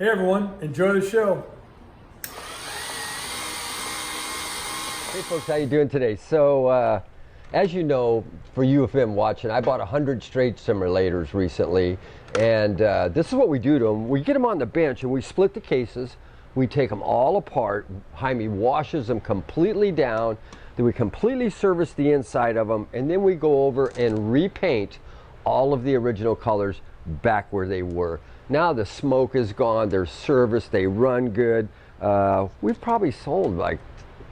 Hey everyone, enjoy the show. Hey folks, how you doing today? So, as you know, for you of them watching, I bought 100 straight simulators recently, and this is what we do to them. We get them on the bench and we split the cases. We take them all apart. Jaime washes them completely down. Then we completely service the inside of them, and then we go over and repaint all of the original colors back where they were. Now the smoke is gone, they're serviced, they run good. We've probably sold like,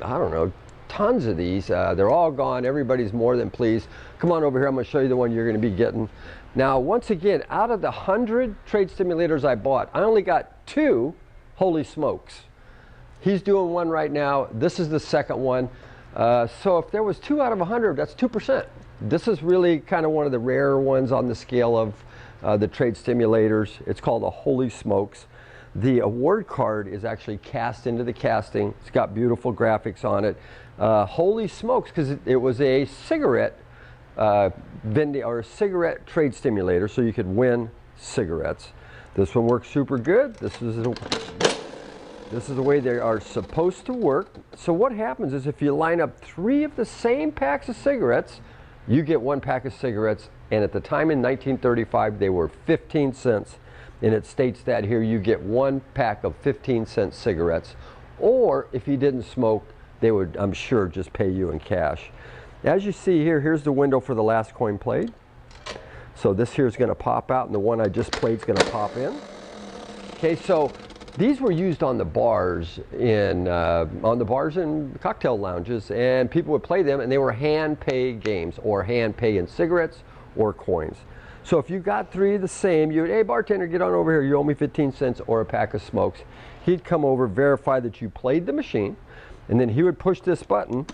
I don't know, tons of these. They're all gone. Everybody's more than pleased. Come on over here, I'm going to show you the one you're going to be getting. Now, once again, out of the 100 trade stimulators I bought, I only got 2 Hol-E-Smokes. He's doing one right now. This is the second one. So if there was 2 out of 100, that's 2%. This is really kind of one of the rarer ones on the scale of the trade stimulators. It's called a Hol-E-Smokes. The award card is actually cast into the casting. It's got beautiful graphics on it. Hol-E-Smokes, because it was a cigarette vending or a cigarette trade stimulator, so you could win cigarettes. This one works super good. This is the way they are supposed to work. So what happens is if you line up 3 of the same packs of cigarettes, you get 1 pack of cigarettes, and at the time in 1935 they were 15 cents, and it states that here you get 1 pack of 15-cent cigarettes, or if you didn't smoke, they would, I'm sure, just pay you in cash. As you see here, here's the window for the last coin played. So this here is going to pop out, and the one I just played is going to pop in. Okay, so these were used on the bars in cocktail lounges, and people would play them, and they were hand pay games, or hand pay in cigarettes or coins. So if you got 3 the same, you would, hey bartender, get on over here, you owe me 15 cents or a pack of smokes. He'd come over, verify that you played the machine, and then he would push this button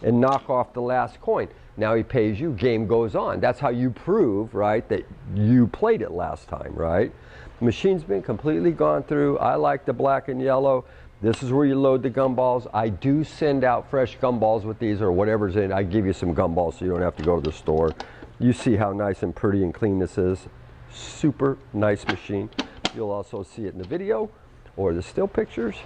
and knock off the last coin. Now he pays you, game goes on. That's how you prove, right, that you played it last time, right? The machine's been completely gone through. I like the black and yellow. This is where you load the gumballs. I do send out fresh gumballs with these, or whatever's in it. I give you some gumballs so you don't have to go to the store. You see how nice and pretty and clean this is. Super nice machine. You'll also see it in the video or the still pictures.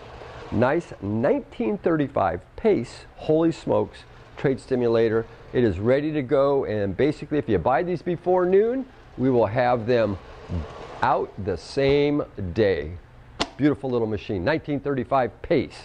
Nice 1935 Pace Hol-E-Smokes trade stimulator. It is ready to go, and basically if you buy these before noon, we will have them out the same day. Beautiful little machine, 1935 Pace.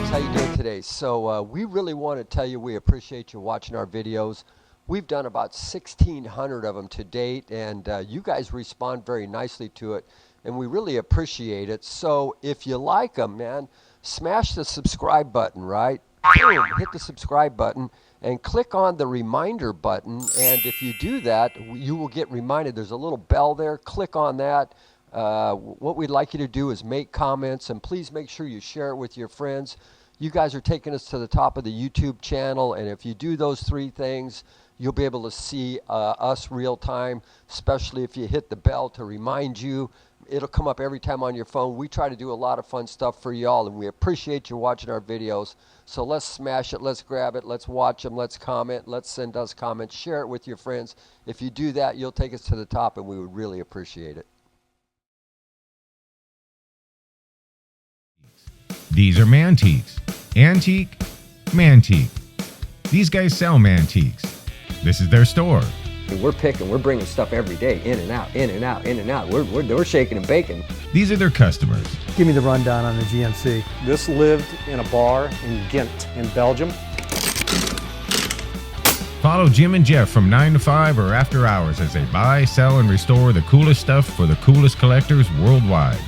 How you doing today? So we really want to tell you we appreciate you watching our videos. We've done about 1,600 of them to date, and you guys respond very nicely to it, and we really appreciate it. So if you like them, man, smash the subscribe button, right? Boom, hit the subscribe button and click on the reminder button, and if you do that, you will get reminded. There's a little bell there. Click on that. What we'd like you to do is make comments, and please make sure you share it with your friends. You guys are taking us to the top of the YouTube channel, and if you do those 3 things, you'll be able to see us real time, especially if you hit the bell to remind you. It'll come up every time on your phone. We try to do a lot of fun stuff for y'all, and we appreciate you watching our videos. So let's smash it, let's grab it, let's watch them, let's comment, let's send us comments, share it with your friends. If you do that, you'll take us to the top, and we would really appreciate it. These are Mantiques. Antique, Mantique. These guys sell Mantiques. This is their store. We're picking, we're bringing stuff every day, in and out, in and out, in and out. We're shaking and baking. These are their customers. Give me the rundown on the GMC. This lived in a bar in Ghent in Belgium. Follow Jim and Jeff from 9 to 5 or after hours as they buy, sell, and restore the coolest stuff for the coolest collectors worldwide.